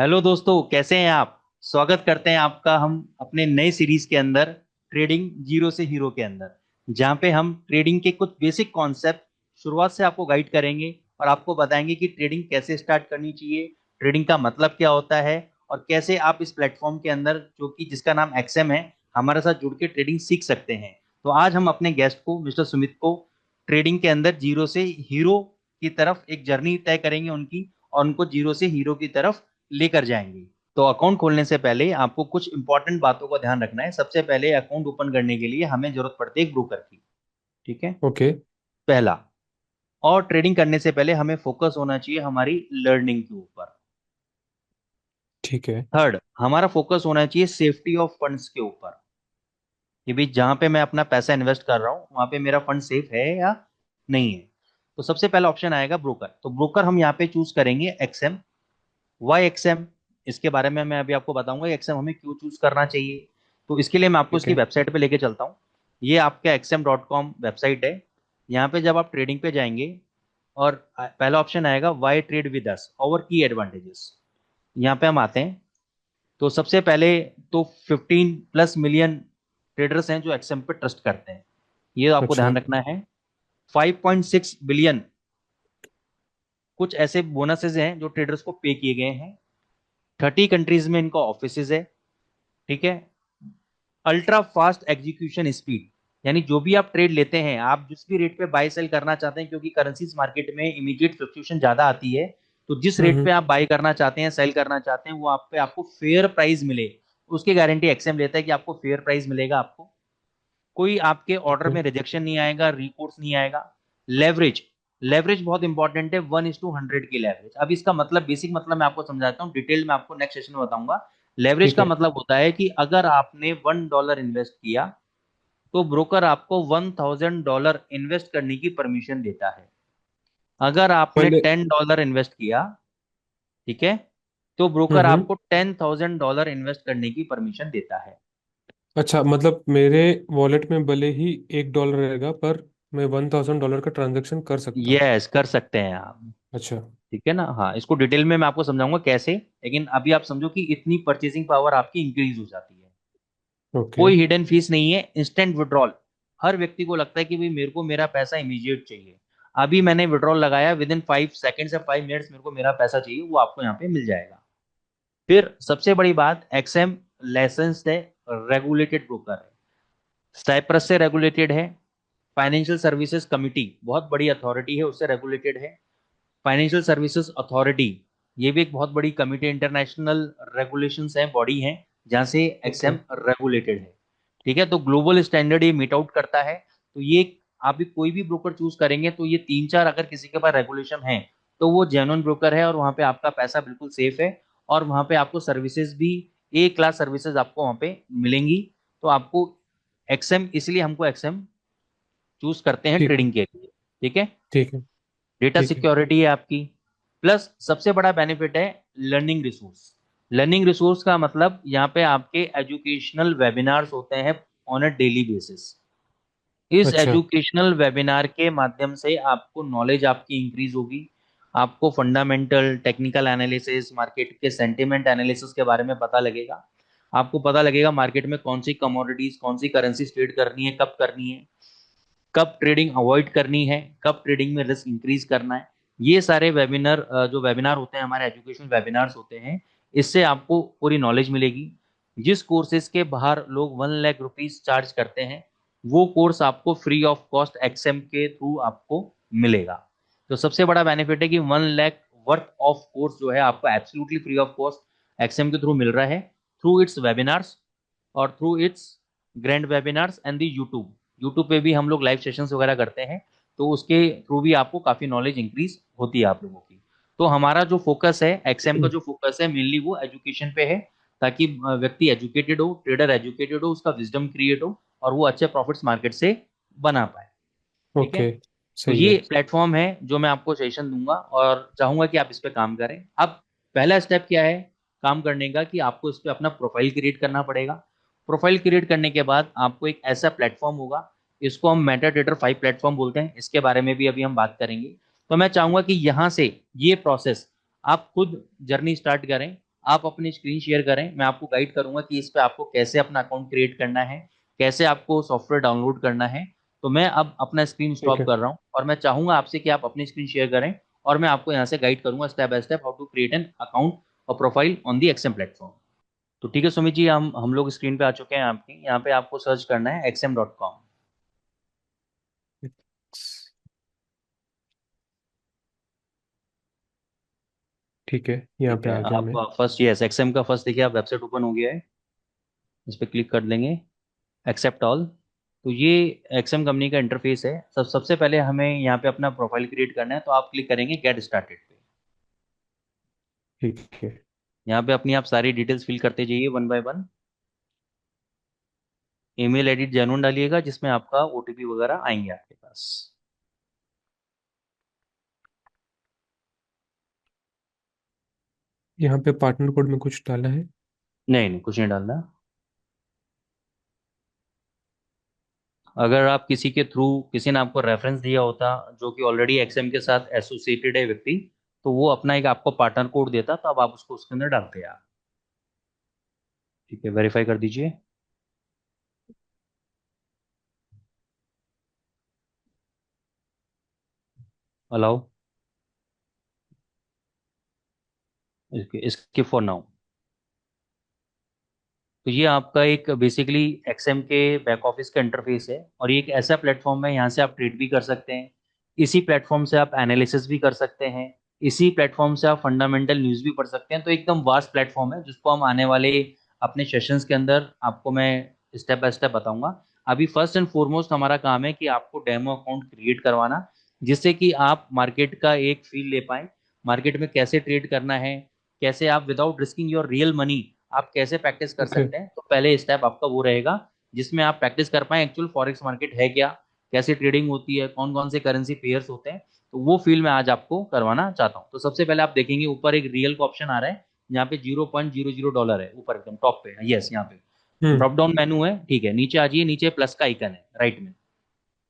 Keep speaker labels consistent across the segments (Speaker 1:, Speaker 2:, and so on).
Speaker 1: Hello दोस्तों, कैसे हैं आप। स्वागत करते हैं आपका हम अपने नए सीरीज के अंदर, ट्रेडिंग जीरो से हीरो के अंदर, जहां पे हम ट्रेडिंग के कुछ बेसिक कॉन्सेप्ट शुरुआत से आपको गाइड करेंगे और आपको बताएंगे कि ट्रेडिंग कैसे स्टार्ट करनी चाहिए, ट्रेडिंग का मतलब क्या होता है और कैसे आप इस प्लेटफॉर्म के अंदर, जो कि जिसका नाम एक्सएम है, हमारे साथ जुड़ के ट्रेडिंग सीख सकते हैं। तो आज हम अपने गेस्ट को, मिस्टर सुमित को, ट्रेडिंग के अंदर जीरो से हीरो की तरफ एक जर्नी तय करेंगे उनकी, और उनको जीरो से हीरो की तरफ लेकर जाएंगे। तो अकाउंट खोलने से पहले आपको कुछ इंपॉर्टेंट बातों का ध्यान रखना है। सबसे पहले अकाउंट ओपन करने के लिए हमें जरूरत पड़ती है एक ब्रोकर की। ठीक है,
Speaker 2: ओके।
Speaker 1: पहला। और ट्रेडिंग करने से पहले हमें फोकस होना चाहिए हमारी लर्निंग के ऊपर।
Speaker 2: ठीक है।
Speaker 1: थर्ड, हमारा फोकस होना चाहिए सेफ्टी ऑफ फंड्स के ऊपर, कि भाई जहां पे मैं अपना पैसा इन्वेस्ट कर रहा हूँ वहां पे मेरा फंड सेफ है या नहीं है। तो सबसे पहला ऑप्शन आएगा ब्रोकर। तो ब्रोकर हम यहाँ पे चूज करेंगे एक्सएम। वाई एक्सएम, इसके बारे में मैं अभी आपको बताऊंगा एक्सएम हमें क्यों चूज करना चाहिए। तो इसके लिए मैं आपको
Speaker 2: ठीक
Speaker 1: इसकी
Speaker 2: है।
Speaker 1: वेबसाइट पे लेके चलता हूँ। ये आपका xm.com वेबसाइट है। यहाँ पे जब आप ट्रेडिंग पे जाएंगे और पहला ऑप्शन आएगा why trade with us, over key advantages, यहाँ पे हम आते हैं। तो सबसे पहले तो 15+ मिलियन ट्रेडर्स हैं जो एक्सएम पे ट्रस्ट करते हैं, ये आपको
Speaker 2: अच्छा।
Speaker 1: ध्यान रखना है। 5.6 बिलियन कुछ ऐसे बोनसेस हैं जो ट्रेडर्स को पे किए गए हैं। 30 कंट्रीज में इनका ऑफिसेज है। ठीक है। अल्ट्रा फास्ट एग्जीक्यूशन स्पीड, यानी जो भी आप ट्रेड लेते हैं, आप जिस भी रेट पे बाय सेल करना चाहते हैं, क्योंकि करेंसीज मार्केट में इमीडिएट फ्लक्चुएशन ज्यादा आती है, तो जिस रेट पे
Speaker 2: हम्म।
Speaker 1: आप बाय करना चाहते हैं, सेल करना चाहते हैं, वो आप पे आपको फेयर प्राइस मिले, उसकी गारंटी एक्सएम लेता है कि आपको फेयर प्राइस मिलेगा। आपको कोई आपके ऑर्डर
Speaker 2: ओके।
Speaker 1: में रिजेक्शन नहीं आएगा, रिपोर्ट्स नहीं आएगा। लेवरेज, लेवरेज बहुत इंपॉर्टेंट है, 1:100 की लेवरेज। अब इसका मतलब, बेसिक मतलब मैं आपको समझाता हूँ, डिटेल में आपको नेक्स्ट सेशन में बताऊंगा। लेवरेज
Speaker 2: ठीक
Speaker 1: का
Speaker 2: है।
Speaker 1: मतलब होता है कि अगर आपने $1 इन्वेस्ट किया, तो ब्रोकर आपको $1,000 इन्वेस्ट करने की परमिशन देता है। अगर आपने
Speaker 2: पहले।
Speaker 1: $10 इन्वेस्ट किया, ठीक है, तो ब्रोकर
Speaker 2: हम्म।
Speaker 1: आपको $10,000 इन्वेस्ट करने की परमिशन देता है।
Speaker 2: अच्छा, मतलब मेरे वॉलेट में भले ही $1 रहेगा, पर मैं $1,000 का ट्रांजैक्शन कर सकता हूँ।
Speaker 1: यस, कर सकते हैं आप।
Speaker 2: अच्छा।
Speaker 1: ठीक है ना। हाँ, इसको डिटेल में मैं आपको समझाऊंगा कैसे, लेकिन अभी आप समझो कि इतनी परचेसिंग पावर आपकी इंक्रीज हो जाती है।
Speaker 2: ओके।
Speaker 1: कोई हिडन फीस नहीं है, इंस्टेंट विड्रॉल। हर व्यक्ति को लगता है कि भाई मेरे को मेरा पैसा इमीडिएट चाहिए, अभी मैंने विड्रॉल लगाया, विद इन 5 सेकेंड से 5 मिनट्स मेरे को मेरा पैसा चाहिए, वो आपको यहाँ पे मिल जाएगा। फिर सबसे बड़ी बात, एक्सएम लाइसेंस्ड है, रेगुलेटेड ब्रोकर है, साइप्रस से रेगुलेटेड है। फाइनेंशियल सर्विसेज कमिटी, बहुत बड़ी अथॉरिटी है, उससे रेगुलेटेड है। फाइनेंशियल सर्विसेज अथॉरिटी, ये भी एक बहुत बड़ी कमिटी, इंटरनेशनल रेगुलेशंस है, बॉडी है, जहां से
Speaker 2: ओके।
Speaker 1: एक्सएम रेगुलेटेड है। ठीक है, तो ग्लोबल स्टैंडर्ड ये मीट आउट करता है। तो ये, आप भी कोई भी ब्रोकर चूज करेंगे तो ये तीन चार अगर किसी के पास रेगुलेशन है, तो वो जेन्युइन ब्रोकर है, और वहां पे आपका पैसा बिल्कुल सेफ है। और वहां पे आपको सर्विसेज भी ए क्लास सर्विसेज आपको वहां पे मिलेंगी। तो आपको एक्सएम, इसलिए हमको एक्सएम चूज करते हैं
Speaker 2: ठीक है।
Speaker 1: ट्रेडिंग के लिए। ठीक है।
Speaker 2: ठीक है।
Speaker 1: डेटा
Speaker 2: ठीक है।
Speaker 1: सिक्योरिटी है आपकी, प्लस सबसे बड़ा बेनिफिट है लर्निंग रिसोर्स। लर्निंग रिसोर्स का मतलब यहाँ पे आपके एजुकेशनल वेबिनार्स होते हैं ऑन अ डेली बेसिस। इस
Speaker 2: अच्छा।
Speaker 1: एजुकेशनल वेबिनार के माध्यम से आपको नॉलेज आपकी इंक्रीज होगी। आपको फंडामेंटल टेक्निकल एनालिसिस, मार्केट के सेंटिमेंट एनालिसिस के बारे में पता लगेगा। आपको पता लगेगा मार्केट में कौन सी कमोडिटीज, कौन सी करेंसी ट्रेड करनी है, कब करनी है, कब ट्रेडिंग अवॉइड करनी है, कब ट्रेडिंग में रिस्क इंक्रीज करना है। ये सारे वेबिनार, जो वेबिनार होते हैं, हमारे एजुकेशन वेबिनार्स होते हैं, इससे आपको पूरी नॉलेज मिलेगी। जिस कोर्सेज के बाहर लोग 1 लाख रुपीज चार्ज करते हैं, वो कोर्स आपको फ्री ऑफ कॉस्ट एक्सएम के थ्रू आपको मिलेगा। तो सबसे बड़ा बेनिफिट है कि 1 लाख वर्थ ऑफ कोर्स जो है आपको absolutely free of cost XM के थ्रू मिल रहा है, थ्रू इट्स वेबिनार्स और through it's grand webinars and the YouTube. YouTube पे भी हम लोग लाइव सेशंस वगैरह करते हैं, तो उसके थ्रू भी आपको काफ़ी नॉलेज इंक्रीज होती है आप लोगों की। तो हमारा जो फोकस है, एक्सएम का जो फोकस है, मेनली वो एजुकेशन पे है, ताकि व्यक्ति एजुकेटेड हो, ट्रेडर एजुकेटेड हो, उसका विजडम क्रिएट हो, और वो अच्छे प्रॉफिट्स मार्केट से बना पाए। ठीक है।
Speaker 2: ओके।
Speaker 1: तो
Speaker 2: सही
Speaker 1: ये
Speaker 2: है।
Speaker 1: प्लेटफॉर्म है जो मैं आपको सेशन दूंगा, और चाहूंगा कि आप इस पे काम करें। अब पहला स्टेप क्या है काम करने का, कि आपको इस पे अपना प्रोफाइल क्रिएट करना पड़ेगा। प्रोफाइल क्रिएट करने के बाद आपको एक ऐसा प्लेटफॉर्म होगा, इसको हम मेटाट्रेडर 5 प्लेटफॉर्म बोलते हैं, इसके बारे में भी अभी हम बात करेंगे। तो मैं चाहूंगा कि यहाँ से ये प्रोसेस आप खुद जर्नी स्टार्ट करें, आप अपनी स्क्रीन शेयर करें, मैं आपको गाइड करूंगा कि इस पे आपको कैसे अपना अकाउंट क्रिएट करना है, कैसे आपको सॉफ्टवेयर डाउनलोड करना है। तो मैं अब अपना स्क्रीन
Speaker 2: ठीक
Speaker 1: स्टॉप
Speaker 2: है।
Speaker 1: कर रहा हूँ और मैं चाहूंगा आपसे कि आप अपनी स्क्रीन शेयर करें, और मैं आपको यहाँ से गाइड करूंगा step by step how to create an account और profile on the XM platform. तो ठीक है सुमित जी, हम लोग स्क्रीन पे आ चुके हैं आपकी। यहाँ पे आपको सर्च करना है xm.com।
Speaker 2: ठीक है, यहाँ
Speaker 1: ठीक
Speaker 2: पे
Speaker 1: है,
Speaker 2: आ गया
Speaker 1: आप
Speaker 2: मैं।
Speaker 1: फर्स्ट, यस, एक्सएम का फर्स्ट देखिए, आप वेबसाइट ओपन हो गया है, इस पर क्लिक कर लेंगे, एक्सेप्ट ऑल। तो ये एक्सएम कंपनी का इंटरफेस है। सबसे पहले हमें यहाँ पे अपना प्रोफाइल क्रिएट करना है, तो आप क्लिक करेंगे गेट स्टार्टेड पे।
Speaker 2: ठीक है।
Speaker 1: यहाँ पे अपनी आप सारी डिटेल्स फिल करते जाइए one by one. Email edit genuine डालिएगा, जिसमें आपका ओटीपी वगैरह आएंगे आपके पास।
Speaker 2: यहाँ पे पार्टनर कोड में कुछ डालना है?
Speaker 1: नहीं नहीं, कुछ नहीं डालना। अगर आप किसी के थ्रू, किसी ने आपको रेफरेंस दिया होता जो कि ऑलरेडी एक्सएम के साथ एसोसिएटेड है व्यक्ति, तो वो अपना एक आपको पार्टनर कोड देता, तो अब आप उसको उसके अंदर डालते हैं। ठीक है, वेरीफाई कर दीजिए, अलाउ, इसके फॉर नाउ। तो ये आपका एक बेसिकली एक्सएम के बैक ऑफिस का इंटरफेस है, और ये एक ऐसा प्लेटफॉर्म है, यहाँ से आप ट्रेड भी कर सकते हैं, इसी प्लेटफॉर्म से आप एनालिसिस भी कर सकते हैं, इसी प्लेटफॉर्म से आप फंडामेंटल न्यूज़ भी पढ़ सकते हैं। तो एकदम वास्ट प्लेटफॉर्म है, जिसको हम आने वाले अपने सेशंस के अंदर आपको मैं स्टेप बाय स्टेप बताऊंगा। अभी फर्स्ट एंड फॉरमोस्ट हमारा काम है कि आपको डेमो अकाउंट क्रिएट करवाना, जिससे कि आप मार्केट का एक फील ले पाएं, मार्केट में कैसे ट्रेड करना है, कैसे आप without risking your real money आप कैसे प्रैक्टिस कर
Speaker 2: ओके।
Speaker 1: सकते हैं। तो पहले स्टेप आपका वो रहेगा, जिसमें आप प्रैक्टिस कर पाए एक्चुअल फॉरेक्स मार्केट है क्या, कैसे ट्रेडिंग होती है, कौन कौन से करेंसी पेयर्स होते हैं। तो वो फील मैं आज आपको करवाना चाहता हूँ। तो सबसे पहले आप देखेंगे ऊपर एक रियल का ऑप्शन आ रहा है, यहाँ पे $0.00 है, ऊपर एकदम टॉप पे, यस, यहाँ पे
Speaker 2: हम्म।
Speaker 1: ड्रॉप डाउन मेनू है। ठीक है, नीचे आ जाइए, नीचे प्लस का आइकन है राइट में,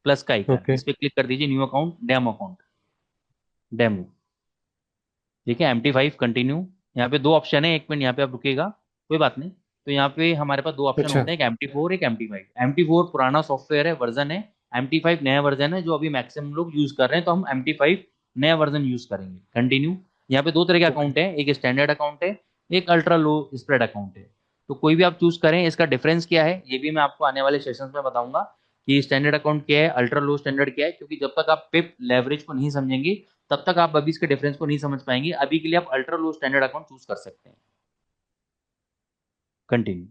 Speaker 1: प्लस का आइकन,
Speaker 2: ओके।
Speaker 1: इस पे क्लिक कर दीजिए, new account, demo account, demo. ठीक है, MT5 कंटिन्यू। यहाँ पे दो ऑप्शन है, एक मिनट यहाँ पे आप रुकेगा, कोई बात नहीं। तो यहाँ पे हमारे पास दो ऑप्शन
Speaker 2: अच्छा।
Speaker 1: होते हैं, एक MT4, एक MT5। MT4 पुराना सॉफ्टवेयर है, वर्जन है। MT5 नया वर्जन है जो अभी मैक्सिमम लोग यूज कर रहे हैं, तो हम MT5 नया वर्जन यूज करेंगे। कंटिन्यू। यहाँ पे दो तरह के
Speaker 2: ओके।
Speaker 1: अकाउंट है, एक स्टैंडर्ड अकाउंट है, एक अल्ट्रा लो स्प्रेड अकाउंट है। तो कोई भी आप चूज करें, इसका डिफरेंस क्या है ये भी मैं आपको आने वाले सेशंस में बताऊंगा, कि स्टैंडर्ड अकाउंट क्या है, अल्ट्रा लो स्टैंडर्ड क्या है। क्योंकि जब तक आप पिप लेवरेज को नहीं समझेंगे, तब तक आप अभी इसके डिफरेंस को नहीं समझ पाएंगे। अभी के लिए आप ultra low standard account choose कर सकते हैं। कंटिन्यू।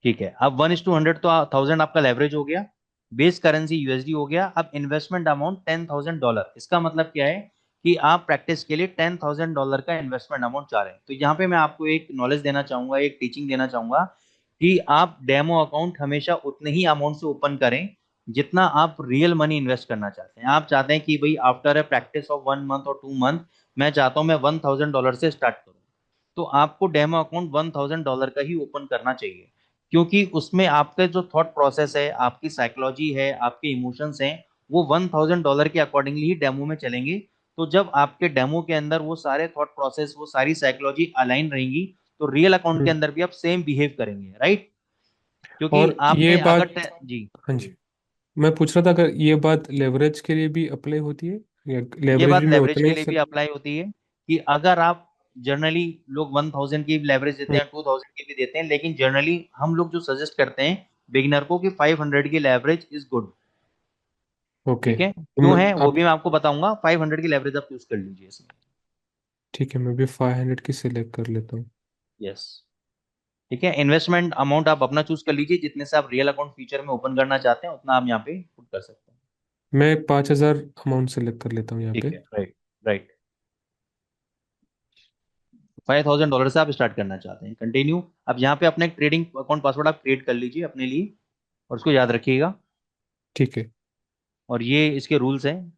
Speaker 1: ठीक है, अब 1:100 तो 1000 आपका लेवरेज हो गया, बेस करेंसी यूएसडी हो गया। अब इन्वेस्टमेंट अमाउंट $10,000। इसका मतलब क्या है कि आप प्रैक्टिस के लिए $10,000 का इन्वेस्टमेंट अमाउंट चाह रहे हैं। तो यहाँ पे मैं आपको एक नॉलेज देना चाहूंगा, एक टीचिंग देना चाहूंगा, कि आप डेमो अकाउंट हमेशा उतने ही अमाउंट से ओपन करें जितना आप रियल मनी इन्वेस्ट करना चाहते हैं। आप चाहते हैं कि भाई after a practice of 1 month और 2 मंथ, मैं चाहता हूं मैं $1,000 से स्टार्ट करूं, तो आपको डेमो अकाउंट $1,000 का ही ओपन करना चाहिए। क्योंकि उसमें आपका जो थॉट प्रोसेस है, आपकी साइकोलॉजी है, आपके इमोशंस हैं, वो $1,000 के अकॉर्डिंगली ही डेमो में चलेंगे। तो जब आपके डेमो के अंदर वो सारे थॉट प्रोसेस, वो सारी साइकोलॉजी अलाइन रहेंगी, तो रियल अकाउंट के
Speaker 2: हम्म।
Speaker 1: अंदर भी आप सेम बिहेव करेंगे, राइट। क्योंकि
Speaker 2: और ये
Speaker 1: आपने अगर
Speaker 2: बात,
Speaker 1: जी,
Speaker 2: हाँ जी, मैं पूछ रहा था अगर ये बात लेवरेज के लिए भी अप्लाई होती है, या
Speaker 1: ये
Speaker 2: लेवरेज
Speaker 1: बात
Speaker 2: भी मैं
Speaker 1: लेवरेज
Speaker 2: उतना
Speaker 1: के
Speaker 2: ही
Speaker 1: लिए भी
Speaker 2: सर?
Speaker 1: अप्लाई होती है, कि अगर आप जनरली, लोग 1000 की लेवरेज देते
Speaker 2: हम्म।
Speaker 1: हैं, 2000 की भी देते हैं, लेकिन जनरली हम लोग जो सजेस्ट करते हैं बिगिनर को, कि 500 की लेवरेज इज गुड।
Speaker 2: ओके।
Speaker 1: ठीक है,
Speaker 2: तो
Speaker 1: क्यों है वो
Speaker 2: आप,
Speaker 1: भी मैं आपको बताऊंगा। 500 की लेवरेज आप यूज कर लीजिए इसमें।
Speaker 2: ठीक है, मैं भी 500 की सिलेक्ट कर लेता हूँ।
Speaker 1: यस। ठीक है, इन्वेस्टमेंट अमाउंट आप अपना चूज कर लीजिए, जितने से आप रियल अकाउंट फ्यूचर में ओपन करना चाहते हैं उतना आप यहाँ पे पुट कर सकते हैं।
Speaker 2: मैं 5,000 अमाउंट सेलेक्ट कर लेता हूँ यहाँ
Speaker 1: ठीक
Speaker 2: पे।
Speaker 1: है, राइट, राइट। $5,000 से आप स्टार्ट करना चाहते हैं, कंटिन्यू। अब यहाँ पे अपना एक ट्रेडिंग अकाउंट पासवर्ड आप क्रिएट कर लीजिए अपने लिए, और उसको याद रखिएगा।
Speaker 2: ठीक है।
Speaker 1: और ये इसके रूल्स हैं,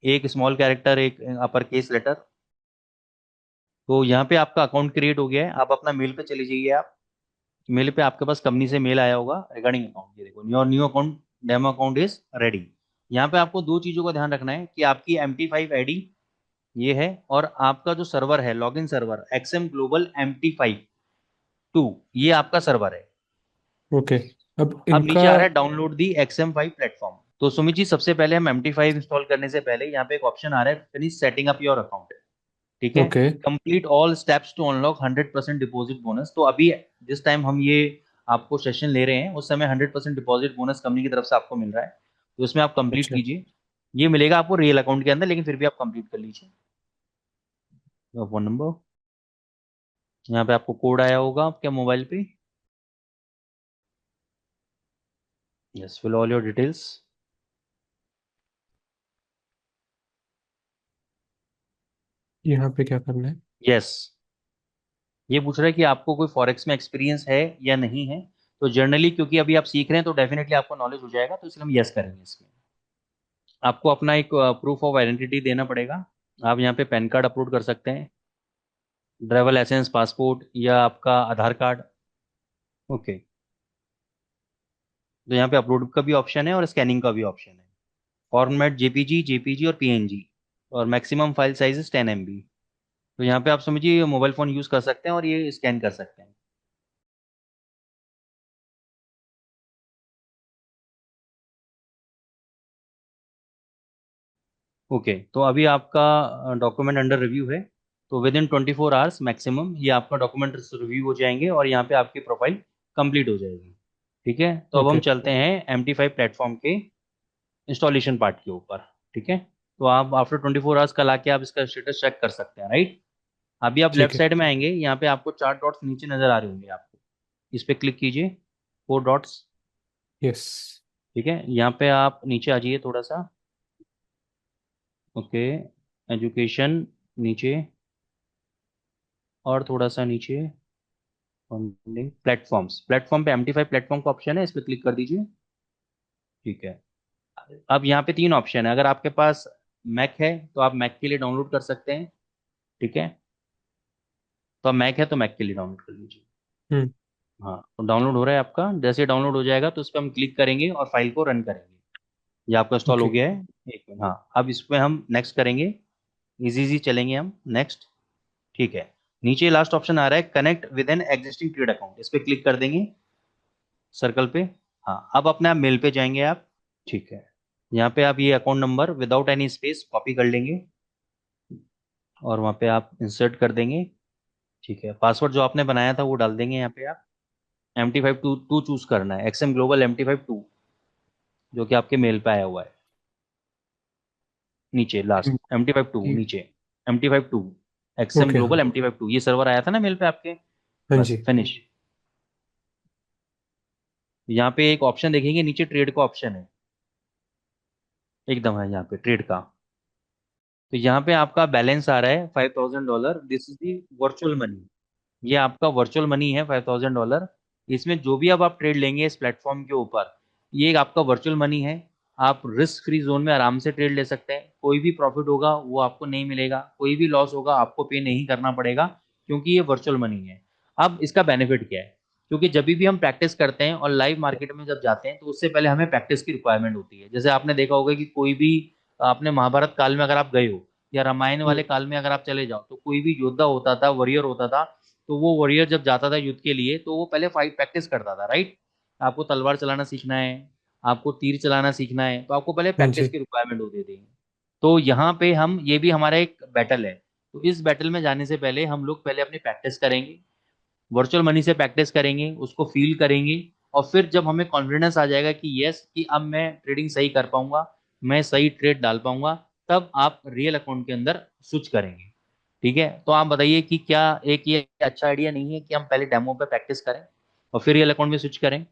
Speaker 1: एक स्मॉल कैरेक्टर, एक अपर केस लेटर। तो यहाँ पे आपका अकाउंट क्रिएट हो गया है। आप अपना मेल पे चले जाइए, आप मेल पे आपके पास कंपनी से मेल आया होगा रिगार्डिंग अकाउंट, ये देखो, your new account demo account is ready. यहाँ पे आपको दो चीज़ों का ध्यान रखना है, कि आपकी MT5 ID ये है। और आपका जो सर्वर है, login server XM global MT52, ये आपका सर्वर है।
Speaker 2: ओके। अब
Speaker 1: अब
Speaker 2: इनका।
Speaker 1: नीचे आ रहा है डाउनलोड दी XM5 प्लेटफॉर्म। तो सुमित जी, सबसे पहले हम MT5 इंस्टॉल करने से पहले यहाँ पे एक ऑप्शन आ रहा है, finish setting up your account. ठीक है।
Speaker 2: Okay.
Speaker 1: Complete all steps to unlock 100% deposit bonus. तो अभी जिस टाइम हम ये आपको सेशन ले रहे हैं, उस समय 100% डिपॉजिट बोनस कंपनी की तरफ से आपको मिल रहा है। तो इसमें आप कंप्लीट
Speaker 2: अच्छा।
Speaker 1: कीजिए। ये मिलेगा आपको रियल अकाउंट के अंदर, लेकिन फिर भी आप कंप्लीट कर लीजिए। फोन नंबर, यहाँ पे आपको कोड आया होगा आपके मोबाइल पे। Yes, fill all your details.
Speaker 2: यहाँ पे क्या करना है?
Speaker 1: यस, ये पूछ रहा है कि आपको कोई फॉरेक्स में एक्सपीरियंस है या नहीं है। तो जनरली क्योंकि अभी आप सीख रहे हैं, तो डेफिनेटली आपको नॉलेज हो जाएगा, तो इसलिए हम यस करेंगे इसमें। आपको अपना एक प्रूफ ऑफ आइडेंटिटी देना पड़ेगा। आप यहाँ पे पैन कार्ड अपलोड कर सकते हैं, ड्राइवर लाइसेंस, पासपोर्ट, या आपका आधार कार्ड। ओके। तो यहाँ पे अपलोड का भी ऑप्शन है और स्कैनिंग का भी ऑप्शन है। फॉर्मेट JPG, JPG और PNG। और मैक्सिमम फाइल साइज 10 MB। तो यहाँ पे आप समझिए मोबाइल फ़ोन यूज़ कर सकते हैं और ये स्कैन कर सकते हैं। ओके, तो अभी आपका डॉक्यूमेंट अंडर रिव्यू है। तो विद इन 24 आवर्स मैक्सिमम ये आपका डॉक्यूमेंट रिव्यू हो जाएंगे और यहाँ पे आपकी प्रोफाइल कंप्लीट हो जाएगी। ठीक है, तो अब हम
Speaker 2: ओके।
Speaker 1: चलते हैं MT5 प्लेटफॉर्म के इंस्टॉलेशन पार्ट के ऊपर। ठीक है, तो आप आफ्टर 24 आवर्स कल आके आप इसका स्टेटस चेक कर सकते हैं, राइट। अभी आप लेफ्ट
Speaker 2: ठीक है।
Speaker 1: साइड में आएंगे, यहाँ पे आपको 4 डॉट्स नीचे नजर आ रहे होंगे आपको। इस पे क्लिक कीजिए, 4 डॉट्स।
Speaker 2: यस।
Speaker 1: ठीक है, यहाँ पे आप नीचे आ जाइए थोड़ा सा। ओके, एजुकेशन नीचे, और थोड़ा सा नीचे फंडिंग प्लेटफॉर्म्स, प्लेटफॉर्म पे MT5 प्लेटफॉर्म का ऑप्शन है, इस पर क्लिक कर दीजिए। ठीक है। अब यहाँ पे 3 ऑप्शन है। अगर आपके पास मैक है तो आप मैक के लिए डाउनलोड कर सकते हैं। ठीक है, तो अब मैक है तो मैक के लिए डाउनलोड कर लीजिए।
Speaker 2: हम्म।
Speaker 1: हाँ, तो डाउनलोड हो रहा है आपका। जैसे डाउनलोड हो जाएगा तो उस पर हम क्लिक करेंगे और फाइल को रन करेंगे। ये आपका इंस्टॉल हो
Speaker 2: ओके।
Speaker 1: गया है। एक मिनट, हाँ, अब इस पर हम नेक्स्ट करेंगे। इजी इजी चलेंगे हम नेक्स्ट। ठीक है, नीचे लास्ट ऑप्शन आ रहा है, connect with an existing trade account. इस पर क्लिक कर देंगे सर्कल पे। हाँ, अब अपने आप मेल पे जाएंगे आप। ठीक है, यहाँ पे आप ये account number without any space copy कर लेंगे और वहाँ पे आप इंसर्ट कर देंगे। ठीक है, पासवर्ड जो आपने बनाया था वो डाल देंगे यहाँ पे आप। MT5 टू टू चूज करना है, XM ग्लोबल MT5 2, जो कि आपके मेल पे आया हुआ है। नीचे लास्ट MT5 2 नीचे, MT5 2, XM
Speaker 2: ओके। हाँ।
Speaker 1: ग्लोबल MT5 2, ये सर्वर आया था ना मेल पे आपके।
Speaker 2: हाँ
Speaker 1: बस
Speaker 2: जी।
Speaker 1: फिनिश। यहाँ पे एक ऑप्शन देखेंगे नीचे, ट्रेड का ऑप्शन है, एकदम है यहाँ पे ट्रेड का। तो यहाँ पे आपका बैलेंस आ रहा है $5000। This is the virtual money. ये आपका वर्चुअल मनी है, $5000। इसमें जो भी अब आप ट्रेड लेंगे इस प्लेटफॉर्म के ऊपर, ये एक आपका वर्चुअल मनी है। आप रिस्क फ्री जोन में आराम से ट्रेड ले सकते हैं। कोई भी प्रॉफिट होगा वो आपको नहीं मिलेगा, कोई भी लॉस होगा आपको पे नहीं करना पड़ेगा, क्योंकि ये वर्चुअल मनी है। अब इसका बेनिफिट क्या है? क्योंकि जब भी हम प्रैक्टिस करते हैं और लाइव मार्केट में जब जाते हैं, तो उससे पहले हमें प्रैक्टिस की रिक्वायरमेंट होती है। जैसे आपने देखा होगा कि कोई भी, आपने महाभारत काल में अगर आप गए हो, या रामायण वाले
Speaker 2: हम्म।
Speaker 1: काल में अगर आप चले जाओ, तो कोई भी योद्धा होता था, वॉरियर होता था, तो वो वॉरियर जब जाता था युद्ध के लिए, तो वो पहले फाइट प्रैक्टिस करता था, राइट। आपको तलवार चलाना सीखना है, आपको तीर चलाना सीखना है, तो आपको पहले
Speaker 2: हाँ
Speaker 1: प्रैक्टिस
Speaker 2: जी।
Speaker 1: की रिक्वायरमेंट होती थी। तो यहाँ पे हम, ये भी हमारा एक बैटल है। तो इस बैटल में जाने से पहले हम लोग पहले अपनी प्रैक्टिस करेंगे, वर्चुअल मनी से प्रैक्टिस करेंगे, उसको फील करेंगे। और फिर जब हमें कॉन्फिडेंस आ जाएगा कि यस, कि अब मैं ट्रेडिंग सही कर पाऊंगा, मैं सही ट्रेड डाल पाऊंगा, तब आप रियल अकाउंट के अंदर स्विच करेंगे। ठीक है, तो आप बताइए कि क्या एक ये अच्छा आइडिया नहीं है कि हम पहले डेमो पे प्रैक्टिस करें और फिर रियल अकाउंट में स्विच करें?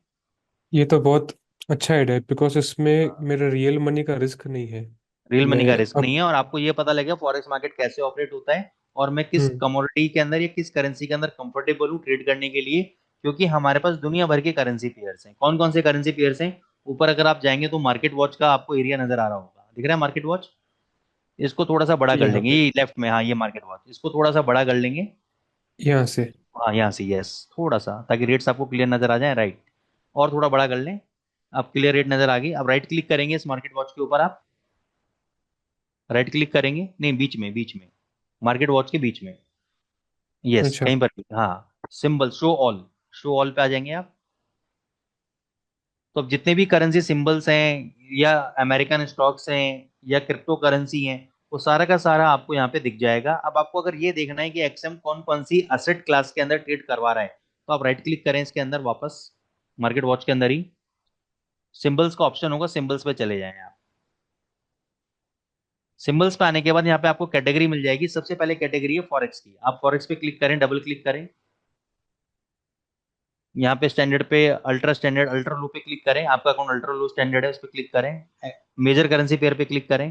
Speaker 2: ये तो बहुत अच्छा आइडिया है, बिकॉज इसमें मेरा रियल मनी का रिस्क नहीं है।
Speaker 1: रियल मनी
Speaker 2: मैं
Speaker 1: का रिस्क नहीं
Speaker 2: अब।
Speaker 1: है, और आपको ये पता लगेगा फॉरेक्स मार्केट कैसे ऑपरेट होता है, और मैं किस
Speaker 2: हम्म।
Speaker 1: कमोडिटी के अंदर या किस करेंसी के अंदर कंफर्टेबल हूँ ट्रेड करने के लिए। क्योंकि हमारे पास दुनिया भर के करेंसी पेयर्स हैं। कौन कौन से करेंसी पेयर्स हैं? ऊपर अगर आप जाएंगे तो मार्केट वॉच का आपको एरिया नजर आ रहा होगा, दिख रहा है मार्केट वॉच? इसको थोड़ा सा बड़ा कर
Speaker 2: यहाँ
Speaker 1: लेंगे,
Speaker 2: पे।
Speaker 1: ये लेफ्ट में, हाँ, ये मार्केट वॉच, इसको थोड़ा सा बड़ा कर लेंगे।
Speaker 2: यहाँ से।
Speaker 1: हाँ, यहाँ से, यस, थोड़ा सा, ताकि रेट्स आपको क्लियर नजर आ जाए, राइट। और थोड़ा बड़ा कर लें। अब क्लियर रेट नजर आ गई। अब राइट क्लिक करेंगे इस मार्केट वॉच के ऊपर आप। राइट क्लिक करेंगे, नहीं बीच में, बीच में, मार्केट वॉच के बीच में, यस
Speaker 2: अच्छा।
Speaker 1: कहीं पर भी, हाँ, symbol show all, show all पे आ जाएंगे आप। तो अब जितने भी करेंसी सिंबल्स हैं, या अमेरिकन स्टॉक्स हैं, या क्रिप्टो करेंसी हैं, वो सारा का सारा आपको यहाँ पे दिख जाएगा। अब आपको अगर ये देखना है कि एक्सएम कौन कौन सी असेट क्लास के अंदर ट्रेड करवा रहा है, तो आप राइट क्लिक करें इसके अंदर वापस, मार्केट वॉच के अंदर ही सिंबल्स का ऑप्शन होगा, सिंबल्स पे चले जाएं आप। सिंबल्स पे आने के बाद यहाँ पे आपको कैटेगरी मिल जाएगी। सबसे पहले कैटेगरी है फॉरेक्स की, आप फॉरेक्स पे क्लिक करें, डबल क्लिक करें। यहाँ पे स्टैंडर्ड पे, अल्ट्रा स्टैंडर्ड, अल्ट्रा लो पे क्लिक करें, आपका अकाउंट अल्ट्रा लो स्टैंडर्ड है, उस पर क्लिक करें। मेजर करेंसी पेयर पे क्लिक करें।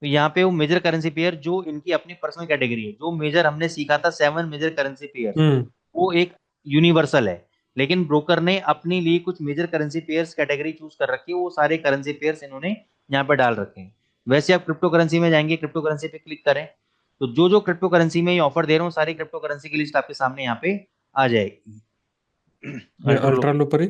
Speaker 1: तो यहाँ पे वो मेजर करेंसी पेयर जो इनकी अपनी पर्सनल कैटेगरी है, जो मेजर हमने सीखा था 7 मेजर करेंसी पेयर,
Speaker 2: हम्म।
Speaker 1: वो एक यूनिवर्सल है। लेकिन ब्रोकर ने अपने लिए कुछ major currency pairs category choose कर रखी है, वो सारे करेंसी पेयर्स इन्होंने यहाँ पे डाल रखे हैं। वैसे आप क्रिप्टो करेंसी में जाएंगे, क्रिप्टो करेंसी पे क्लिक करें, तो जो जो क्रिप्टो करेंसी में ये ऑफर दे रहा हूँ, सारी क्रिप्टो करेंसी की लिस्ट आपके सामने यहाँ पे आ जाएगी।
Speaker 2: ये
Speaker 1: अल्ट्रा लो,
Speaker 2: अल्ट्रा लो पर ही।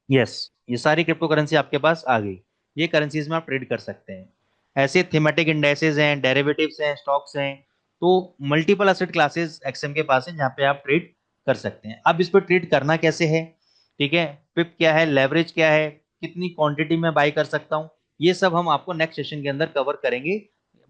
Speaker 1: यस, ये सारी क्रिप्टो करेंसी आपके पास आ गई। ये करेंसीज में आप ट्रेड कर सकते हैं। ऐसे थीमेटिक इंडेसेस हैं, डेरिवेटिव्स हैं, स्टॉक्स हैं, तो मल्टीपल एसेट क्लासेस एक्सएम के पास है जहाँ पे आप ट्रेड कर सकते हैं। अब इस पर ट्रेड करना कैसे है, ठीक है, पिप क्या है, लेवरेज क्या है, कितनी क्वांटिटी में बाई कर सकता हूँ, ये सब हम आपको नेक्स्ट सेशन के अंदर कवर करेंगे।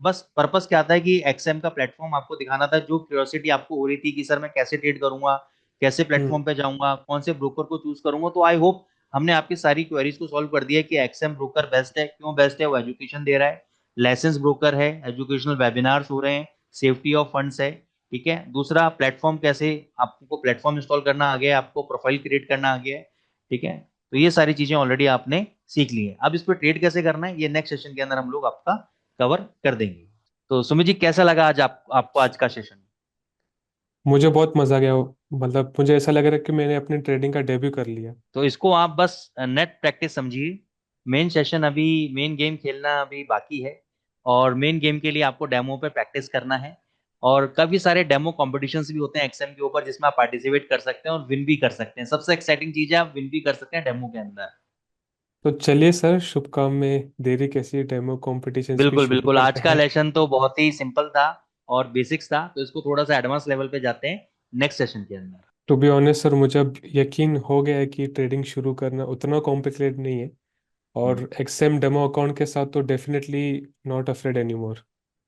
Speaker 1: बस पर्पस क्या था कि एक्सएम का प्लेटफॉर्म आपको दिखाना था, जो क्यूरियोसिटी आपको हो रही थी कि सर मैं कैसे ट्रेड करूंगा, कैसे
Speaker 2: हम्म।
Speaker 1: प्लेटफॉर्म पे जाऊंगा, कौन से ब्रोकर को चूज करूंगा, तो आई होप हमने आपकी सारी क्वेरीज को सॉल्व कर दिया कि एक्सएम ब्रोकर बेस्ट है। क्यों बेस्ट है? वो एजुकेशन दे रहा है, लाइसेंस ब्रोकर है, एजुकेशनल वेबिनार्स हो रहे हैं, सेफ्टी ऑफ फंड्स है, ठीक है। दूसरा, प्लेटफॉर्म कैसे, आपको प्लेटफॉर्म इंस्टॉल करना आ गया है, आपको प्रोफाइल क्रिएट करना आ गया है, ठीक है। तो ये सारी चीजें ऑलरेडी आपने सीख ली है। अब इस पर ट्रेड कैसे करना है, ये नेक्स्ट सेशन के अंदर हम लोग आपका कवर कर देंगे। तो सुमित जी, कैसा लगा आज आपको आज का सेशन?
Speaker 2: मुझे बहुत मजा आ गया। मतलब मुझे ऐसा लग रहा है कि मैंने अपनी ट्रेडिंग का डेब्यू कर लिया।
Speaker 1: तो इसको आप बस नेट प्रैक्टिस समझिए। मेन सेशन अभी, मेन गेम खेलना अभी बाकी है, और मेन गेम के लिए आपको डेमो पे प्रैक्टिस करना है। और काफी सारे डेमो कॉम्पिटिशन्स भी होते हैं एक्सएम के ऊपर, जिसमें आप पार्टिसिपेट कर सकते हैं और विन भी कर सकते हैं। सबसे एक्साइटिंग चीज है, आप विन भी कर सकते हैं डेमो के अंदर।
Speaker 2: तो चलिए सर, शुभ काम में देरी कैसी, डेमो कॉम्पिटिशन्स भी
Speaker 1: बिल्कुल
Speaker 2: शुरू
Speaker 1: बिल्कुल, आज
Speaker 2: करते
Speaker 1: का
Speaker 2: हैं।
Speaker 1: लेसन तो बहुत ही सिंपल था और बेसिक्स था, तो इसको थोड़ा सा एडवांस लेवल पे जाते हैं नेक्स्ट सेशन के अंदर।
Speaker 2: टू बी ऑनेस्ट सर, मुझे अब यकीन हो गया है कि ट्रेडिंग शुरू करना उतना कॉम्प्लिकेटेड नहीं है।
Speaker 1: हम्म।
Speaker 2: और एक्सएम डेमो अकाउंट के साथ तो definitely not afraid any more.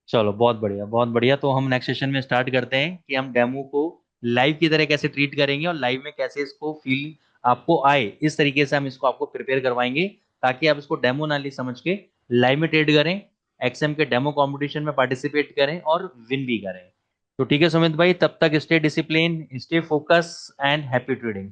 Speaker 1: चलो बहुत बढ़िया, बहुत बढ़िया। तो हम नेक्स्ट सेशन में स्टार्ट करते हैं कि हम डेमो को लाइव की तरह कैसे ट्रीट करेंगे, और लाइव में कैसे इसको फील आपको आए, इस तरीके से हम इसको आपको प्रिपेयर करवाएंगे, ताकि आप इसको डेमो नाली समझ के लाइव में ट्रेड करें, एक्सएम के डेमो कंपटीशन में पार्टिसिपेट करें और विन भी करें। तो ठीक है सुमित भाई, तब तक stay discipline, stay focus and happy trading.